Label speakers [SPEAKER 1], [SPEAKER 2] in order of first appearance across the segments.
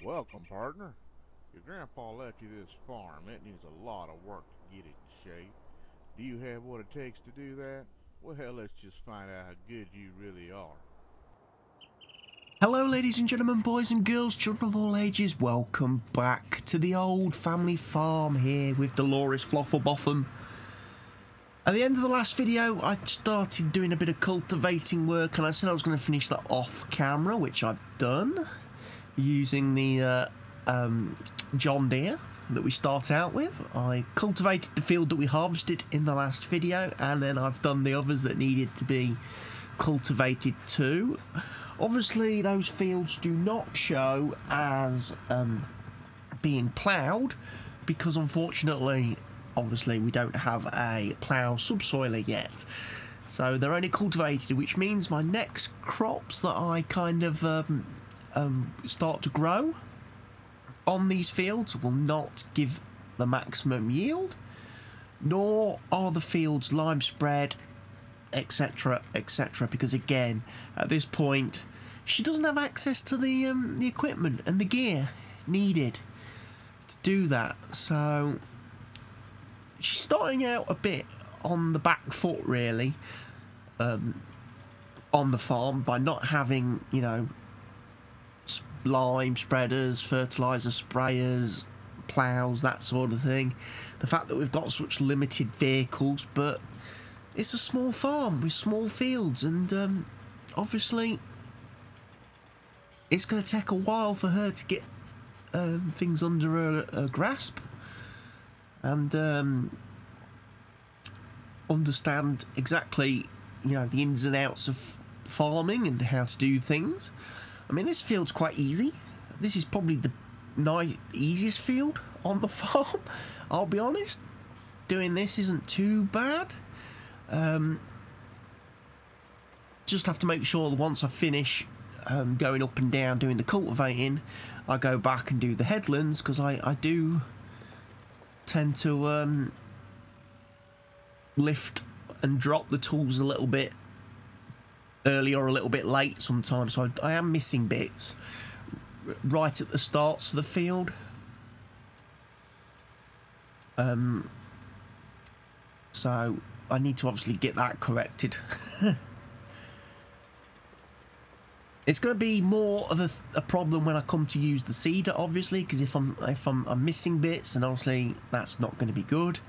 [SPEAKER 1] Welcome, partner. Your grandpa left you this farm. It needs a lot of work to get it in shape. Do you have what it takes to do that? Well, let's just find out how good you really are.
[SPEAKER 2] Hello ladies and gentlemen, boys and girls, children of all ages, welcome back to the old family farm here with Delores Flofflebotham. At the end of the last video, I started doing a bit of cultivating work and I said I was going to finish that off camera, which I've done, using the John Deere that we start out with. I cultivated the field that we harvested in the last video, and then I've done the others that needed to be cultivated too. Obviously those fields do not show as being ploughed because unfortunately obviously we don't have a plough subsoiler yet, so they're only cultivated, which means my next crops that I kind of start to grow on these fields will not give the maximum yield, nor are the fields lime spread, etc, etc, because again at this point she doesn't have access to the equipment and the gear needed to do that, so she's starting out a bit on the back foot really on the farm by not having, you know, lime spreaders, fertilizer sprayers, ploughs, that sort of thing. The fact that we've got such limited vehicles, but it's a small farm with small fields, and obviously it's going to take a while for her to get things under her grasp and understand exactly, you know, the ins and outs of farming and how to do things. I mean, this field's quite easy. This is probably the easiest field on the farm. I'll be honest, doing this isn't too bad. Just have to make sure that once I finish going up and down doing the cultivating, I go back and do the headlands, because I do tend to lift and drop the tools a little bit early or a little bit late sometimes, so I am missing bits right at the starts of the field. So I need to obviously get that corrected. It's going to be more of a problem when I come to use the seeder, obviously, because if I'm missing bits, then obviously that's not going to be good.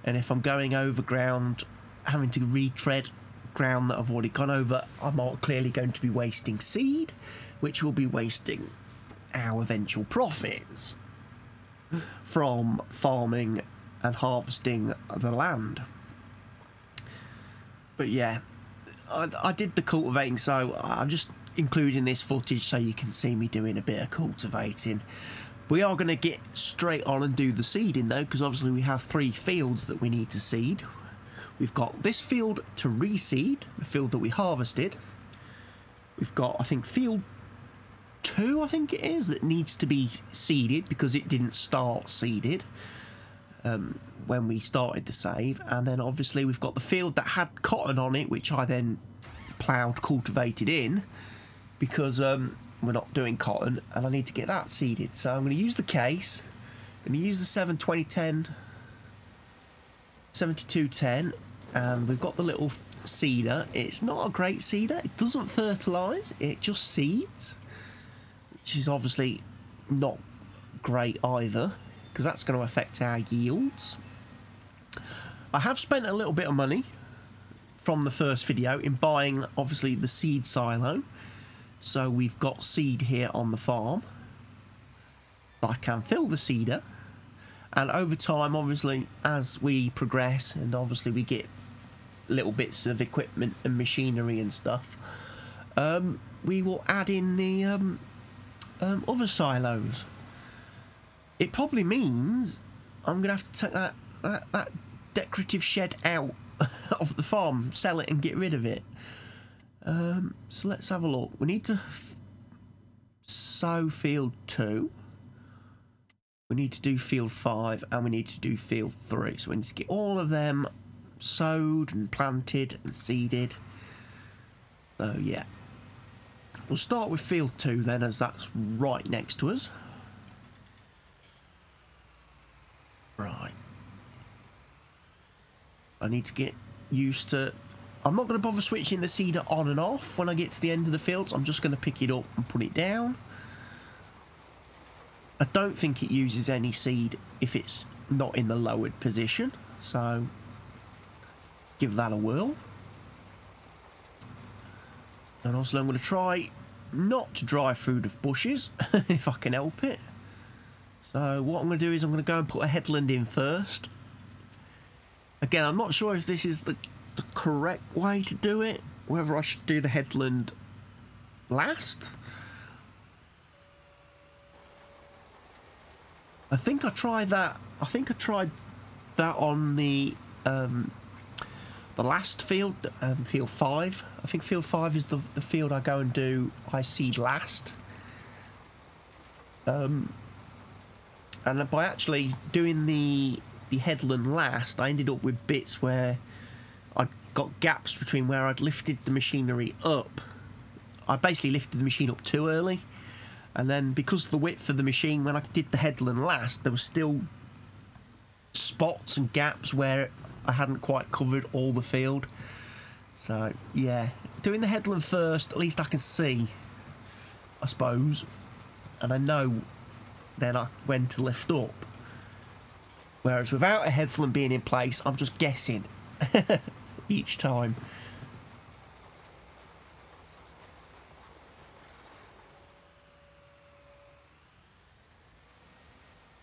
[SPEAKER 2] And if I'm going over ground, having to retread ground that I've already gone over, I'm clearly going to be wasting seed, which will be wasting our eventual profits from farming and harvesting the land. But yeah, I did the cultivating, so I'm just including this footage so you can see me doing a bit of cultivating. We are going to get straight on and do the seeding though, because obviously we have 3 fields that we need to seed. We've got this field to reseed, the field that we harvested. We've got, I think, field 2, I think it is, that needs to be seeded because it didn't start seeded when we started the save. And then obviously we've got the field that had cotton on it, which I then ploughed, cultivated in, because we're not doing cotton and I need to get that seeded. So I'm going to use the case, I'm going to use the 7210, and we've got the little seeder. It's not a great seeder, it doesn't fertilise, it just seeds, which is obviously not great either, because that's going to affect our yields. I have spent a little bit of money from the first video in buying obviously the seed silo, so we've got seed here on the farm. I can fill the seeder, and over time, obviously, as we progress and obviously we get little bits of equipment and machinery and stuff, we will add in the other silos. It probably means I'm gonna have to take that decorative shed out of the farm, sell it and get rid of it. So let's have a look. We need to sow field 2. We need to do field 5, and we need to do field 3. So we need to get all of them sowed and planted and seeded. So yeah, we'll start with field 2 then, as that's right next to us. need to get used to. I'm not going to bother switching the seeder on and off when I get to the end of the fields. I'm just going to pick it up and put it down. I don't think it uses any seed if it's not in the lowered position, so give that a whirl. And also I'm going to try not to drive through the bushes if I can help it. So what I'm going to do is I'm going to go and put a headland in first. Again, I'm not sure if this is the correct way to do it, whether I should do the headland last. I think I tried that. I think I tried that on the last field, field 5. I think field 5 is the field I go and do. I seed last. And by actually doing the headland last, I ended up with bits where I got gaps between where I'd lifted the machinery up. I basically lifted the machine up too early, and then because of the width of the machine, when I did the headland last, there was still spots and gaps where I hadn't quite covered all the field. So yeah, doing the headland first, at least I can see, I suppose, and I know then when to lift up. Whereas without a headland being in place, I'm just guessing each time.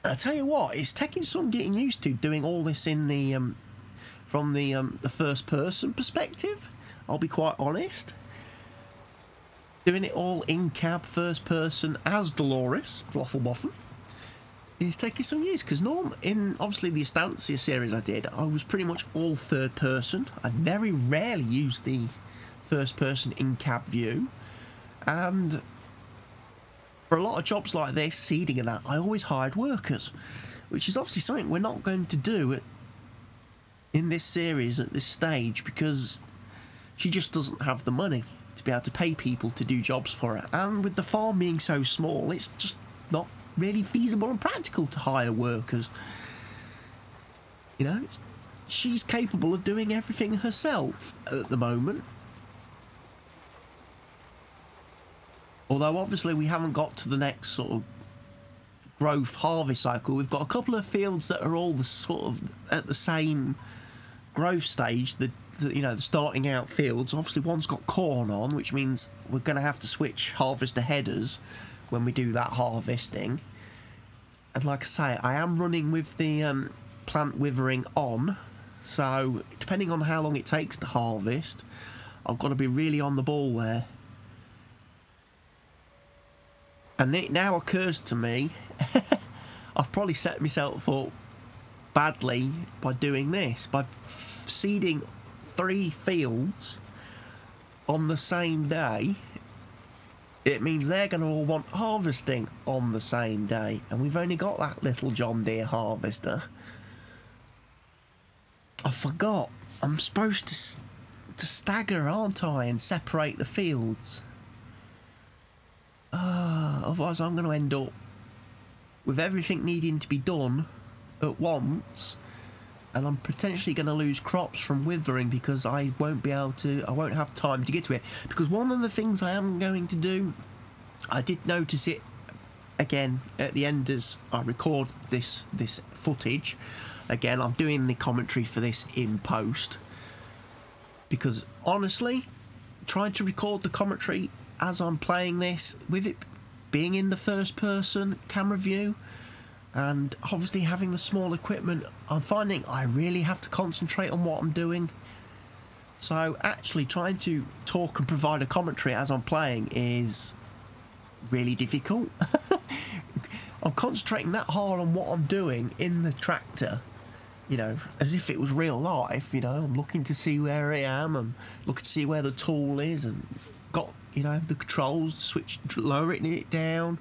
[SPEAKER 2] I tell you what, it's taking some getting used to doing all this in the from the first person perspective. I'll be quite honest. Doing it all in cab first person as Delores Flofflebotham is taking some years, because in obviously the Estancia series I did, I was pretty much all third person. I very rarely used the first person in cab view, and for a lot of jobs like this, seeding and that, I always hired workers, which is obviously something we're not going to do in this series at this stage, because she just doesn't have the money to be able to pay people to do jobs for her, and with the farm being so small, it's just not really feasible and practical to hire workers. You know, she's capable of doing everything herself at the moment. Although obviously we haven't got to the next sort of growth harvest cycle. We've got a couple of fields that are all the sort of at the same growth stage, the starting out fields. Obviously one's got corn on, which means we're going to have to switch harvester headers when we do that harvesting. And like I say, I am running with the plant withering on, so depending on how long it takes to harvest, I've got to be really on the ball there. And it now occurs to me, I've probably set myself up badly by doing this, by seeding 3 fields on the same day. It means they're going to all want harvesting on the same day, and we've only got that little John Deere harvester. I forgot. I'm supposed to stagger, aren't I, and separate the fields. Otherwise I'm going to end up with everything needing to be done at once, and I'm potentially going to lose crops from withering because I won't have time to get to it. Because one of the things I am going to do, I did notice it again at the end as I record this footage. Again, I'm doing the commentary for this in post, because honestly, trying to record the commentary as I'm playing this, with it being in the first person camera view, and obviously having the small equipment, I'm finding I really have to concentrate on what I'm doing. So actually trying to talk and provide a commentary as I'm playing is really difficult. I'm concentrating that hard on what I'm doing in the tractor, you know, as if it was real life. You know, I'm looking to see where I am, I'm looking to see where the tool is, and got, you know, the controls, switch, lowering it down,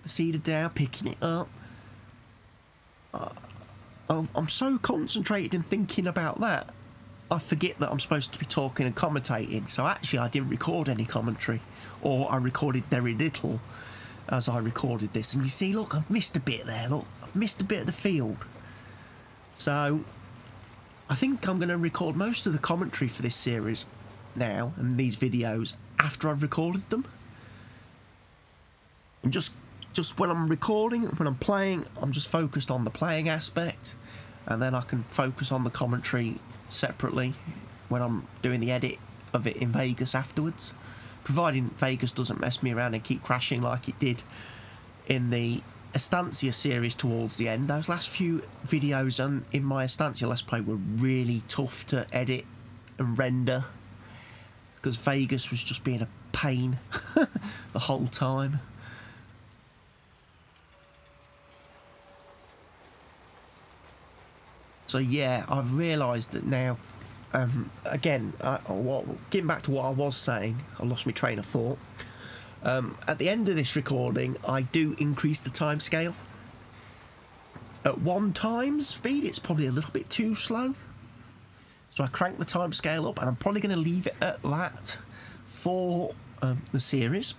[SPEAKER 2] the seeder down, picking it up. I'm so concentrated in thinking about that, I forget that I'm supposed to be talking and commentating. So actually I didn't record any commentary, or I recorded very little as I recorded this. And you see, look, I've missed a bit there, look, I've missed a bit of the field. So I think I'm going to record most of the commentary for this series now and these videos after I've recorded them. And just when I'm recording, when I'm playing, I'm just focused on the playing aspect, and then I can focus on the commentary separately when I'm doing the edit of it in Vegas afterwards, providing Vegas doesn't mess me around and keep crashing like it did in the Estancia series towards the end. Those last few videos in my Estancia Let's Play were really tough to edit and render because Vegas was just being a pain the whole time. So yeah, I've realised that now, again, getting back to what I was saying, I lost my train of thought. At the end of this recording, I do increase the time scale. At 1 time speed, it's probably a little bit too slow. So I crank the time scale up, and I'm probably going to leave it at that for the series.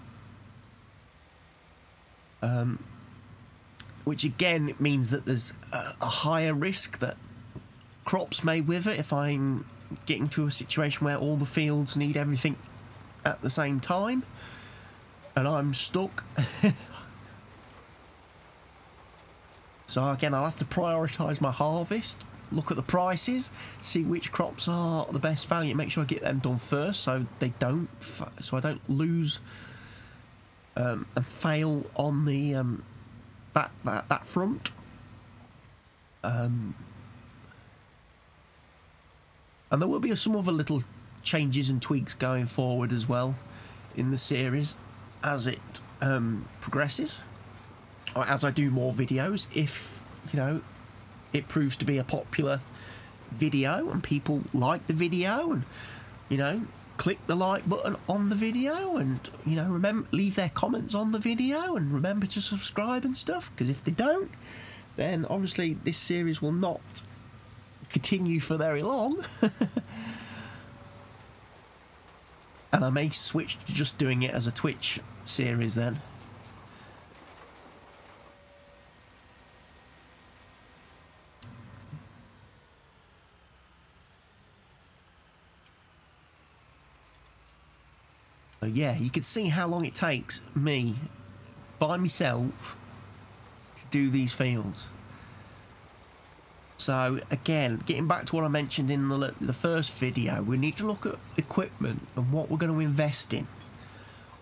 [SPEAKER 2] Which again means that there's a higher risk that crops may wither if I'm getting to a situation where all the fields need everything at the same time and I'm stuck. So again, I'll have to prioritise my harvest, look at the prices, see which crops are the best value, make sure I get them done first so I don't lose and fail on the that front. And there will be some other little changes and tweaks going forward as well in the series as it progresses, or as I do more videos. If, you know, it proves to be a popular video and people like the video and, you know, click the like button on the video and, you know, remember, leave their comments on the video and remember to subscribe and stuff, because if they don't, then obviously this series will not continue for very long. And I may switch to just doing it as a Twitch series then. So yeah, you can see how long it takes me by myself to do these fields. So again, getting back to what I mentioned in the first video, we need to look at equipment and what we're going to invest in.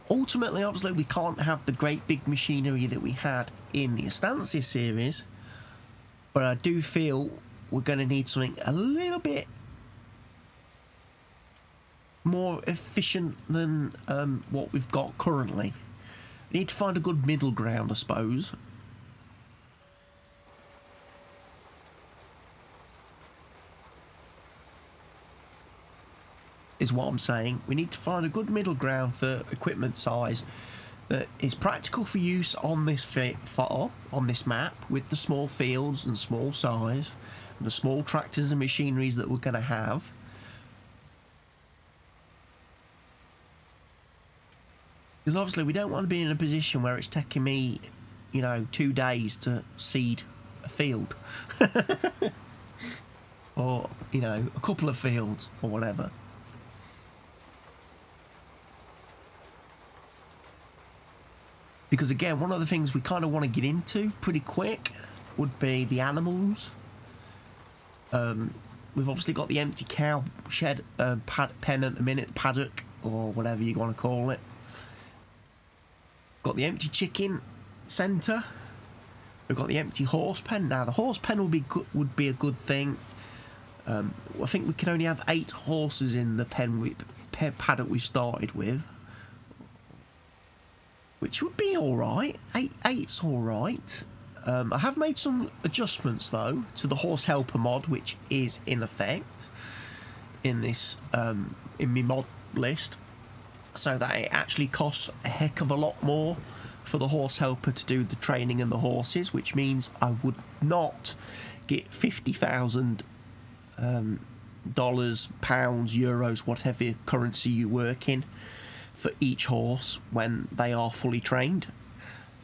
[SPEAKER 2] Ultimately, obviously, we can't have the great big machinery that we had in the Estancia series, but I do feel we're going to need something a little bit more efficient than what we've got currently. We need to find a good middle ground, I suppose. Is what I'm saying. We need to find a good middle ground for equipment size that is practical for use on this on this map, with the small fields and small size and the small tractors and machineries that we're going to have. Because obviously we don't want to be in a position where it's taking me, you know, 2 days to seed a field. Or, you know, a couple of fields or whatever. Because again, one of the things we kind of want to get into pretty quick would be the animals. We've obviously got the empty cow shed, pen at the minute, paddock, or whatever you want to call it. Got the empty chicken centre. We've got the empty horse pen. Now the horse pen would be a good thing. I think we can only have 8 horses in the paddock we started with, which would be alright. 8's alright. I have made some adjustments though to the horse helper mod, which is in effect in this in my mod list, so that it actually costs a heck of a lot more for the horse helper to do the training and the horses, which means I would not get $50,000 pounds, euros, whatever currency you work in, for each horse when they are fully trained.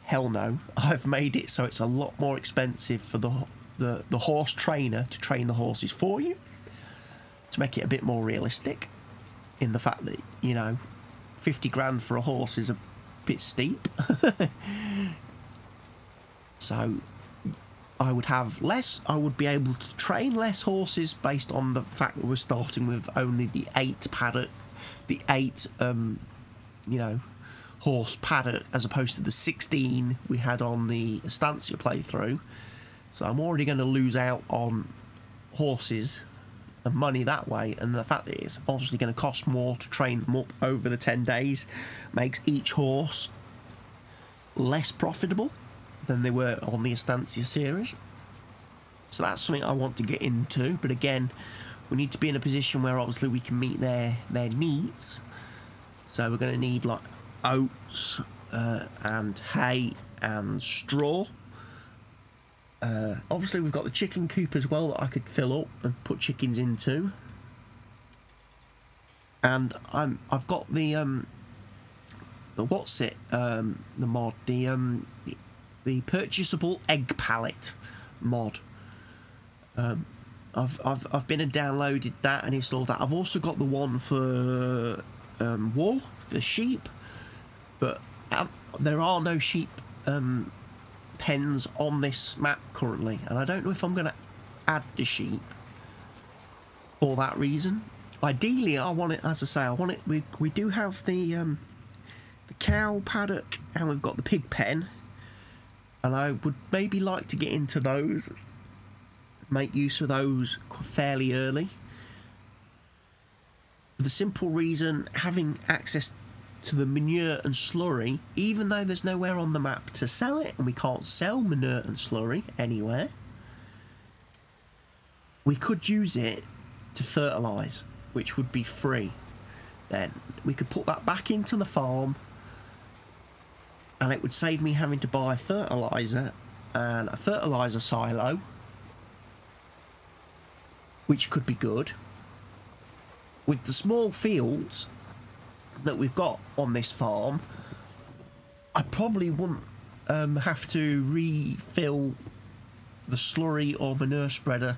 [SPEAKER 2] Hell no. I've made it so it's a lot more expensive for the horse trainer to train the horses for you, to make it a bit more realistic in the fact that, you know, 50 grand for a horse is a bit steep. So I would have less, I would be able to train less horses based on the fact that we're starting with only the 8 paddock, the 8 you know, horse paddock, as opposed to the 16 we had on the Estancia playthrough. So I'm already going to lose out on horses and money that way, and the fact that it's obviously going to cost more to train them up over the 10 days makes each horse less profitable than they were on the Estancia series. So that's something I want to get into, but again, we need to be in a position where obviously we can meet their needs. So we're going to need like oats and hay and straw. Obviously we've got the chicken coop as well that I could fill up and put chickens into. And I've got the what's it, the mod, the purchasable egg pallet mod. I've been and downloaded that and installed that. I've also got the one for wool for sheep, but there are no sheep pens on this map currently, and I don't know if I'm going to add the sheep for that reason. Ideally, I want it, as I say, I want it. We do have the cow paddock and we've got the pig pen, and I would maybe like to get into those, make use of those fairly early. For the simple reason, having access to the manure and slurry, even though there's nowhere on the map to sell it, and we can't sell manure and slurry anywhere, we could use it to fertilise, which would be free. Then we could put that back into the farm, and it would save me having to buy fertiliser and a fertiliser silo, which could be good. With the small fields that we've got on this farm, I probably wouldn't have to refill the slurry or manure spreader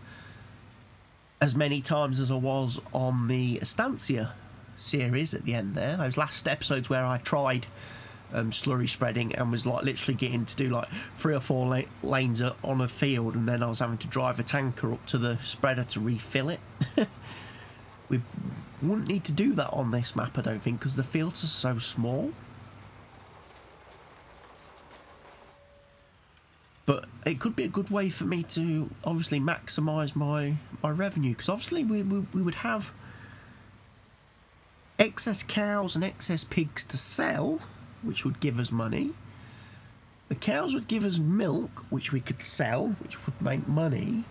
[SPEAKER 2] as many times as I was on the Estancia series at the end there. Those last episodes where I tried slurry spreading and was like literally getting to do like 3 or 4 lanes on a field, and then I was having to drive a tanker up to the spreader to refill it. We wouldn't need to do that on this map, I don't think, because the fields are so small. But it could be a good way for me to obviously maximise my revenue, because obviously we would have excess cows and excess pigs to sell, which would give us money. The cows would give us milk, which we could sell, which would make money.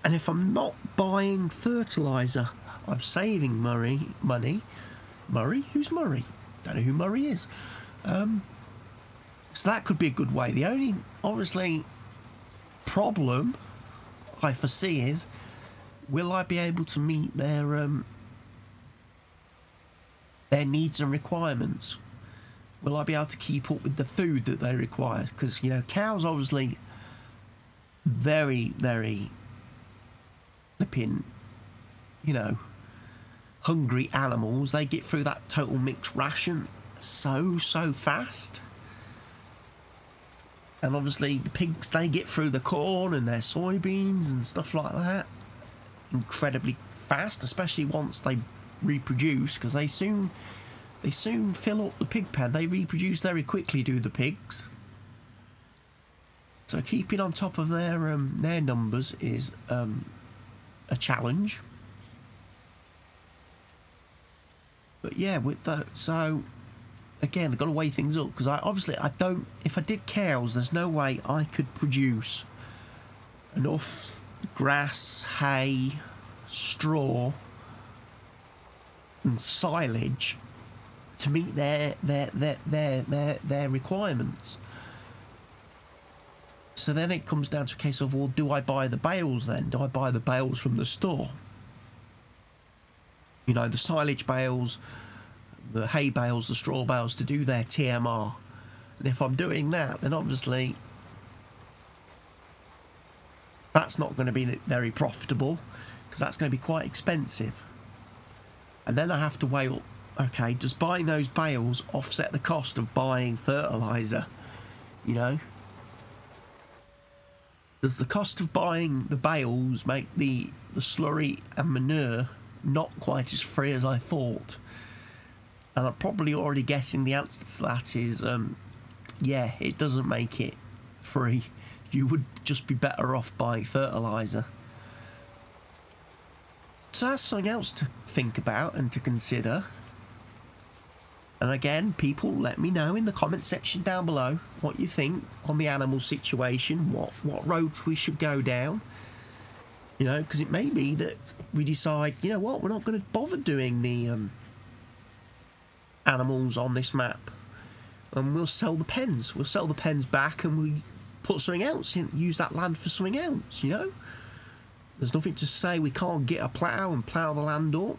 [SPEAKER 2] And if I'm not buying fertiliser, I'm saving money. Murray? Who's Murray? Don't know who Murray is. So that could be a good way. The only, obviously, problem I foresee is, will I be able to meet their needs and requirements? Will I be able to keep up with the food that they require? Because, you know, cows obviously very, very flipping, you know, hungry animals. They get through that total mixed ration so fast. And obviously the pigs, they get through the corn and their soybeans and stuff like that incredibly fast, especially once they reproduce, because they soon fill up the pig pen. They reproduce very quickly, do the pigs. So keeping on top of their numbers is a challenge. But yeah, with that, so again, I've got to weigh things up, because I don't, if I did cows, there's no way I could produce enough grass, hay, straw and silage to meet their requirements. So then it comes down to a case of, well, do I buy the bales then? Do I buy the bales from the store? You know, the silage bales, the hay bales, the straw bales to do their TMR. And if I'm doing that, then obviously that's not going to be very profitable, because that's going to be quite expensive. And then I have to weigh up, okay, does buying those bales offset the cost of buying fertiliser? You know? Does the cost of buying the bales make the slurry and manure not quite as free as I thought? And I'm probably already guessing the answer to that is, yeah, it doesn't make it free. You would just be better off buying fertiliser. So that's something else to think about and to consider. And again, people, let me know in the comment section down below what you think on the animal situation, what roads we should go down. You know, because it may be that we decide, you know what, we're not going to bother doing the animals on this map. And we'll sell the pens. We'll sell the pens back and we put something else in, use that land for something else, you know? There's nothing to say we can't get a plough and plough the land up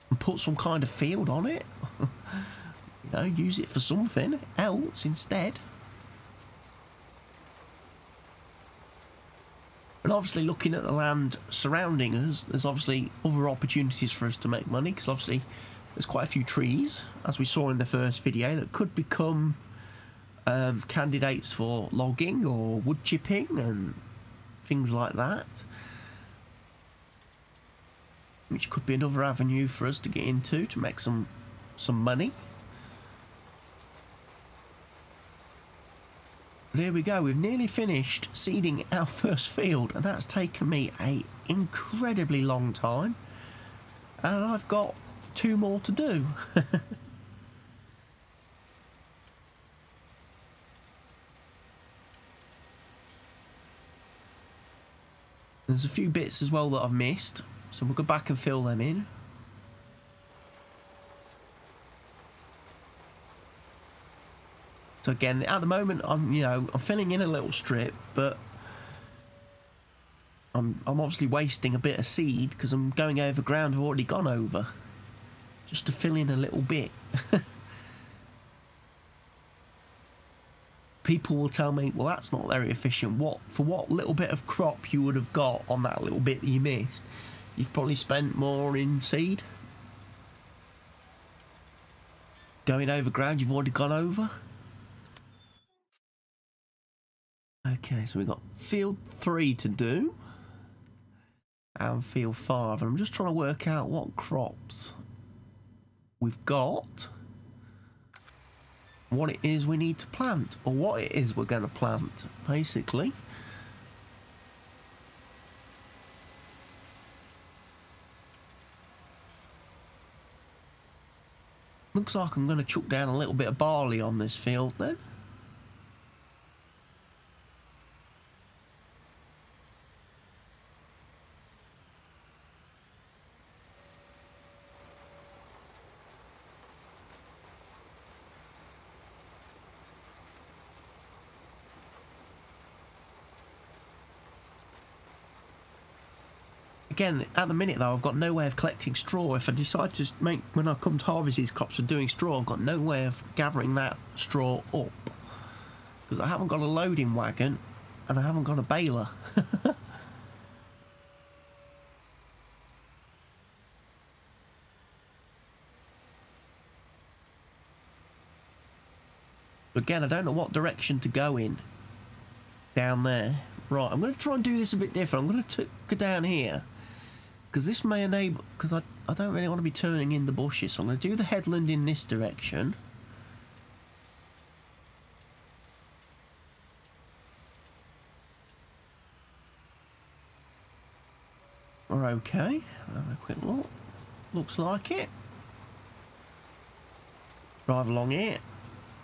[SPEAKER 2] and put some kind of field on it. You know, use it for something else instead. And obviously looking at the land surrounding us, there's obviously other opportunities for us to make money, because obviously there's quite a few trees, as we saw in the first video, that could become candidates for logging or wood chipping and things like that, which could be another avenue for us to get into to make some money. But here we go, we've nearly finished seeding our first field, and that's taken me an incredibly long time, and I've got 2 more to do. There's a few bits as well that I've missed, so we'll go back and fill them in. So again, at the moment, I'm filling in a little strip, but I'm obviously wasting a bit of seed because I'm going over ground I've already gone over, just to fill in a little bit. People will tell me, well, that's not very efficient. For what little bit of crop you would have got on that little bit that you missed, you've probably spent more in seed. Going over ground you've already gone over. Okay, so we've got field 3 to do. And field 5. And I'm just trying to work out what crops we've got. What it is we need to plant, or what it is we're going to plant, basically. Looks like I'm going to chuck down a little bit of barley on this field then. Again, at the minute though, I've got no way of collecting straw. If I decide to make, when I come to harvest these crops for doing straw, I've got no way of gathering that straw up. Because I haven't got a loading wagon, and I haven't got a baler. Again, I don't know what direction to go in down there. Right, I'm going to try and do this a bit different. I'm going to go down here, because this may enable, because I don't really want to be turning in the bushes, so I'm going to do the headland in this direction. We're okay. Have a quick look. Looks like it. Drive along here.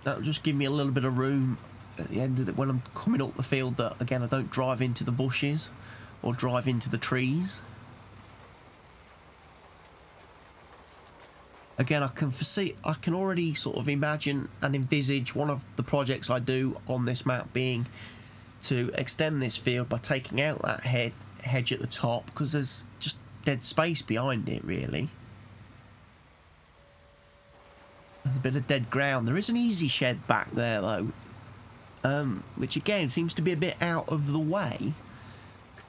[SPEAKER 2] That'll just give me a little bit of room at the end of it when I'm coming up the field, that again I don't drive into the bushes or drive into the trees. Again, I can already sort of imagine and envisage one of the projects I do on this map being to extend this field by taking out that hedge at the top, because there's just dead space behind it really. There's a bit of dead ground. There is an easy shed back there though, which again seems to be a bit out of the way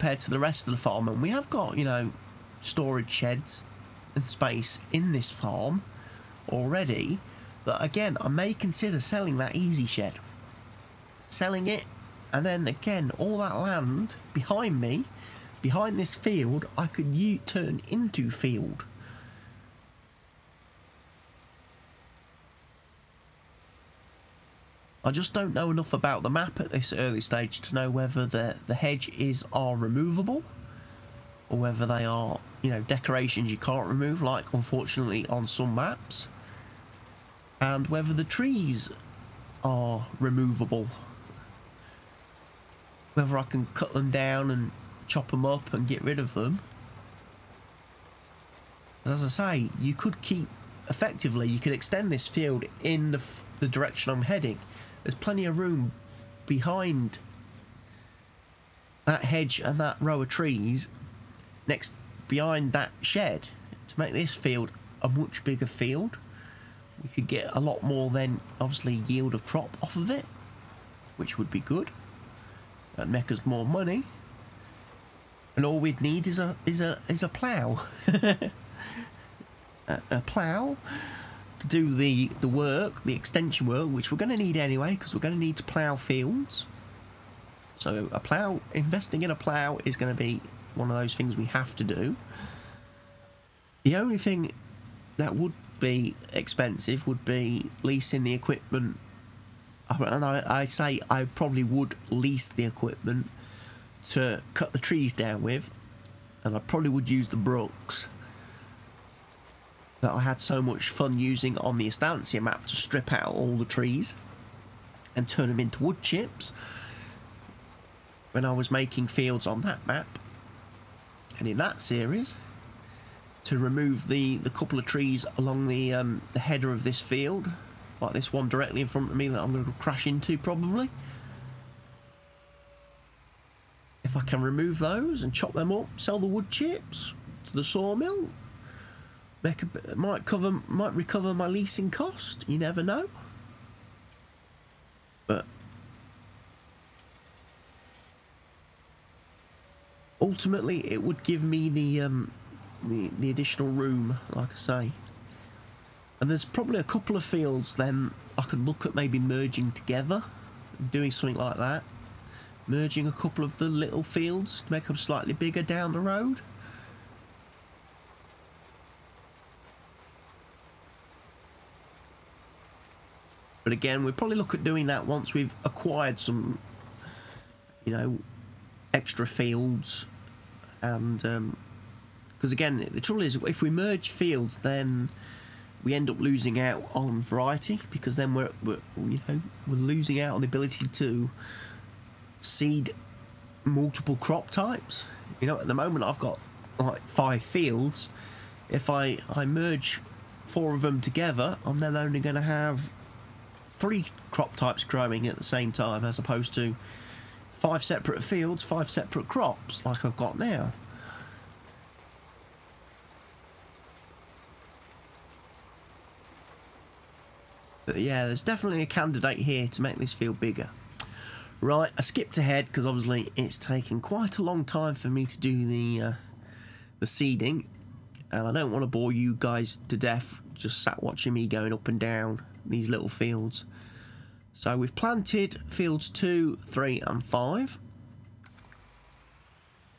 [SPEAKER 2] compared to the rest of the farm. And we have got, you know, storage sheds and space in this farm already, that again, I may consider selling that easy shed. Selling it, and then again, all that land behind me, behind this field, I could turn into field. I just don't know enough about the map at this early stage to know whether the hedges are removable, or whether they are, you know, decorations you can't remove, like unfortunately on some maps, and whether the trees are removable, whether I can cut them down and chop them up and get rid of them. As I say, you could keep, effectively, you could extend this field in the direction I'm heading. There's plenty of room behind that hedge and that row of trees behind that shed to make this field a much bigger field. We could get a lot more then, obviously, yield of crop off of it, which would be good. That'd make us more money. And all we'd need is a plough. a plough to do the work, the extension work, which we're going to need anyway, because we're going to need to plough fields. So a plough, investing in a plough is going to be one of those things we have to do. The only thing that would be expensive would be leasing the equipment. And I say I probably would lease the equipment to cut the trees down with, and I probably would use the brooks that I had so much fun using on the Estancia map to strip out all the trees and turn them into wood chips when I was making fields on that map. And in that series, to remove the couple of trees along the header of this field, like this one directly in front of me that I'm going to crash into probably. If I can remove those and chop them up, sell the wood chips to the sawmill, might recover my leasing cost. You never know. But ultimately, it would give me the additional room, like I say. And there's probably a couple of fields then I could look at maybe merging together, doing something like that. Merging a couple of the little fields to make them slightly bigger down the road. But again, we'll probably look at doing that once we've acquired some, you know, extra fields. And because again, the trouble is, if we merge fields, then we end up losing out on variety, because then we're losing out on the ability to seed multiple crop types. You know, at the moment I've got like 5 fields. If I merge 4 of them together, I'm then only going to have 3 crop types growing at the same time, as opposed to 5 separate fields, 5 separate crops like I've got now. But yeah, there's definitely a candidate here to make this field bigger. Right, I skipped ahead because obviously it's taken quite a long time for me to do the seeding, and I don't want to bore you guys to death just sat watching me going up and down these little fields. So we've planted fields 2, 3 and 5.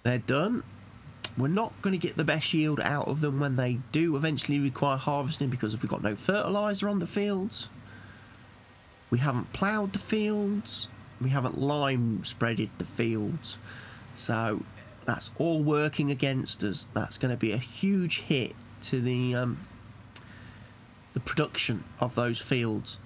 [SPEAKER 2] They're done. We're not going to get the best yield out of them when they do eventually require harvesting, because we've got no fertiliser on the fields. We haven't ploughed the fields. We haven't lime spreaded the fields. So that's all working against us. That's going to be a huge hit to the production of those fields.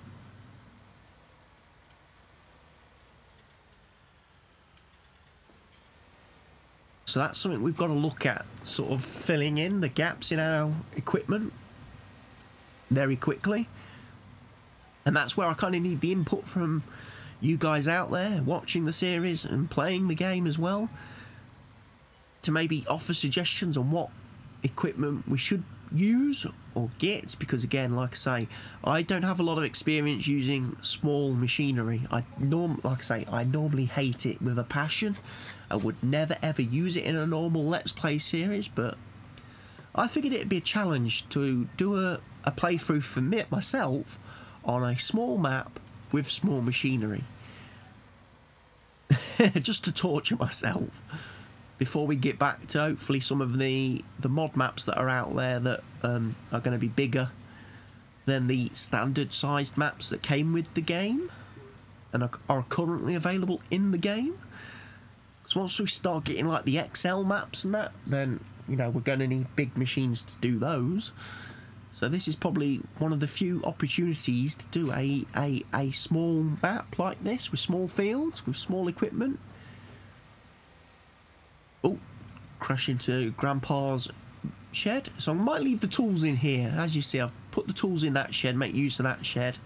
[SPEAKER 2] So that's something we've got to look at, sort of filling in the gaps in our equipment very quickly. And that's where I kind of need the input from you guys out there watching the series and playing the game as well, to maybe offer suggestions on what equipment we should use or get, because again, like I say, I don't have a lot of experience using small machinery. I normally hate it with a passion. I would never ever use it in a normal Let's Play series, but I figured it'd be a challenge to do a playthrough for myself on a small map with small machinery. Just to torture myself before we get back to hopefully some of the mod maps that are out there that are going to be bigger than the standard sized maps that came with the game and are currently available in the game. Because once we start getting like the XL maps and that, then you know we're going to need big machines to do those. So this is probably one of the few opportunities to do a small map like this with small fields, with small equipment. Oh, crash into Grandpa's shed. So I might leave the tools in here. As you see, I've put the tools in that shed, make use of that shed.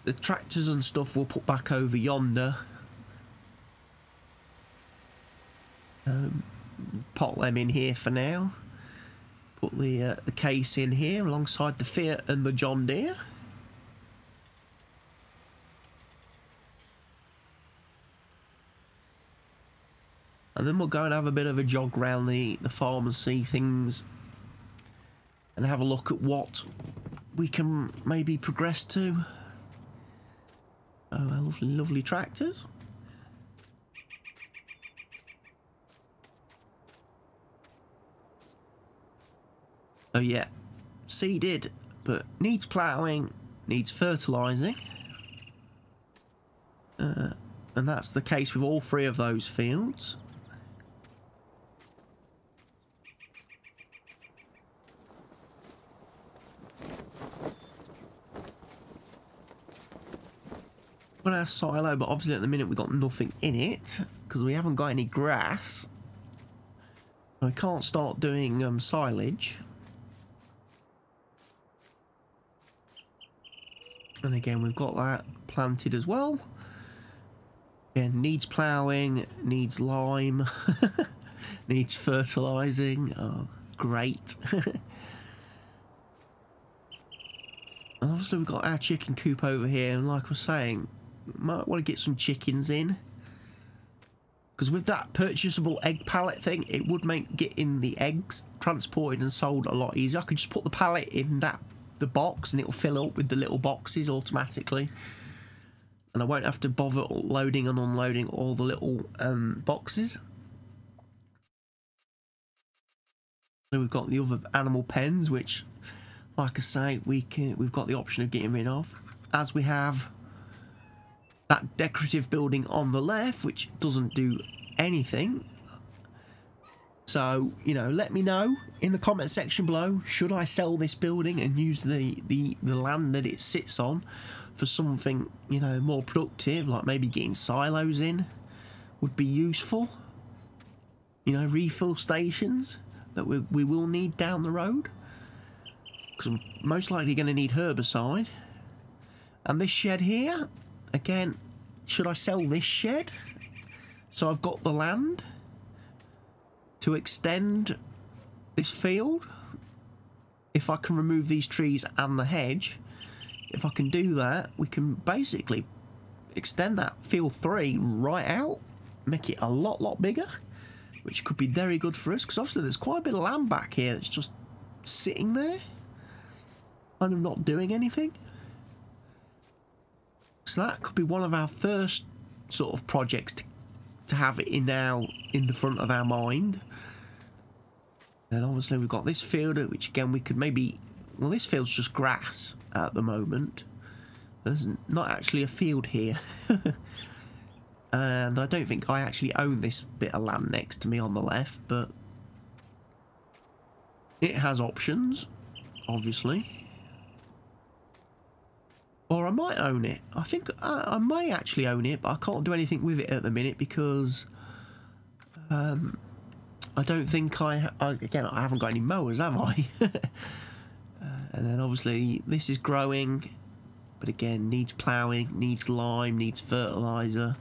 [SPEAKER 2] The tractors and stuff we'll put back over yonder. Pop them in here for now. Put the case in here alongside the Fiat and the John Deere. And then we'll go and have a bit of a jog around the farm and see things and have a look at what we can maybe progress to. Oh, lovely, lovely tractors. Oh yeah, seeded, but needs ploughing, needs fertilising. And that's the case with all three of those fields. Got our silo, but obviously at the minute we've got nothing in it because we haven't got any grass. I can't start doing silage. And again, we've got that planted as well. Again, needs ploughing, needs lime, needs fertilising. Oh, great. And obviously we've got our chicken coop over here, and like I was saying, might want to get some chickens in. Because with that purchasable egg pallet thing, it would make getting the eggs transported and sold a lot easier. I could just put the pallet in the box and it'll fill up with the little boxes automatically. And I won't have to bother loading and unloading all the little boxes. So we've got the other animal pens, which, like I say, we've got the option of getting rid of. As we have that decorative building on the left, which doesn't do anything. So, you know, let me know in the comment section below, should I sell this building and use the land that it sits on for something, you know, more productive, like maybe getting silos in would be useful. You know, refill stations that we will need down the road. Because I'm most likely going to need herbicide. And this shed here, again, should I sell this shed? So I've got the land to extend this field. If I can remove these trees and the hedge, if I can do that, we can basically extend that field 3 right out, make it a lot bigger, which could be very good for us, because obviously there's quite a bit of land back here that's just sitting there, kind of not doing anything. So that could be one of our first sort of projects to have it in the front of our mind. And obviously we've got this field, which again we could maybe, well, this field's just grass at the moment. There's not actually a field here. And I don't think I actually own this bit of land next to me on the left, but it has options, obviously. Or I might own it. I think I may actually own it, but I can't do anything with it at the minute because I don't think again, I haven't got any mowers, have I? And then obviously this is growing, but again, needs ploughing, needs lime, needs fertiliser.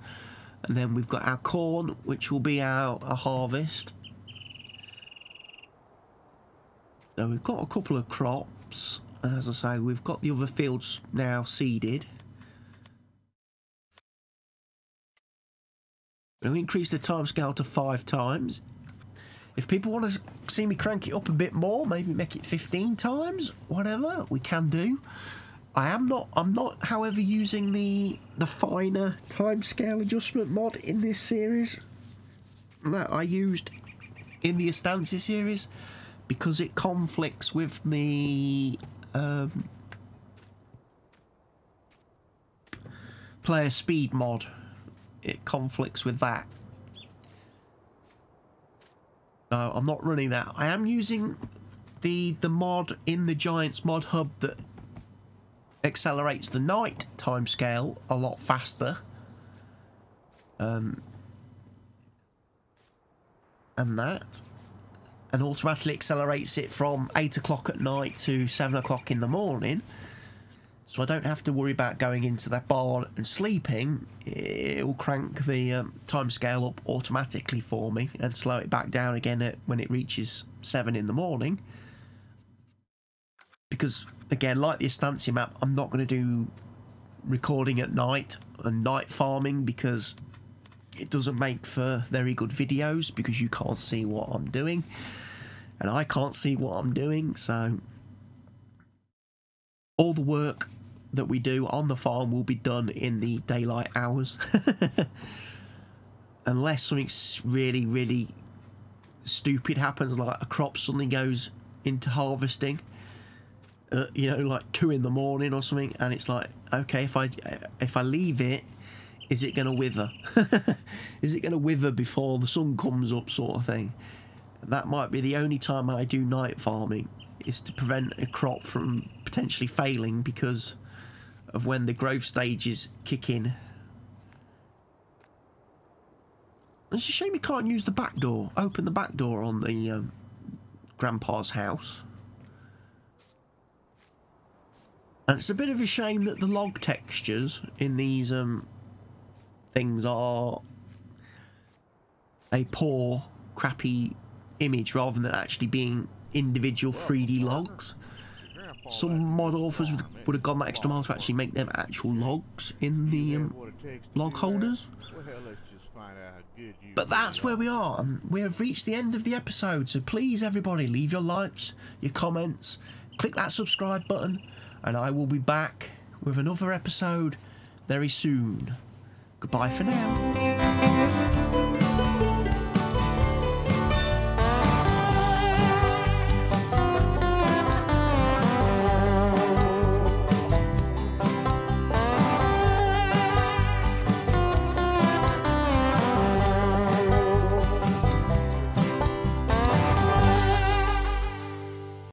[SPEAKER 2] And then we've got our corn, which will be our harvest. So we've got a couple of crops, and as I say, we've got the other fields now seeded. We'll increase the timescale to 5 times. If people want to see me crank it up a bit more, maybe make it 15 times, whatever, we can do. I'm not, however, using the finer timescale adjustment mod in this series that I used in the Estancia series, because it conflicts with the player speed mod. It conflicts with that. No, I'm not running that. I am using the mod in the Giants mod hub that accelerates the night timescale a lot faster. And that. And automatically accelerates it from 8 o'clock at night to 7 o'clock in the morning. So I don't have to worry about going into that barn and sleeping. It will crank the timescale up automatically for me and slow it back down again when it reaches 7 in the morning. Because, again, like the Estancia map, I'm not going to do recording at night and night farming, because it doesn't make for very good videos, because you can't see what I'm doing. And I can't see what I'm doing, so all the work that we do on the farm will be done in the daylight hours. Unless something really, really stupid happens, like a crop suddenly goes into harvesting, you know, like 2 in the morning or something, and it's like, okay, if I leave it, is it going to wither? Is it going to wither before the sun comes up, sort of thing? That might be the only time I do night farming, is to prevent a crop from potentially failing because of when the growth stages kick in. It's a shame you can't use the back door, open the back door on the grandpa's house. And it's a bit of a shame that the log textures in these things are a poor, crappy image rather than actually being individual 3D logs. Some mod authors would have gone that extra mile to actually make them actual logs in the log holders. But that's where we are, and we have reached the end of the episode, so please everybody leave your likes, your comments, click that subscribe button, and I will be back with another episode very soon. Goodbye for now.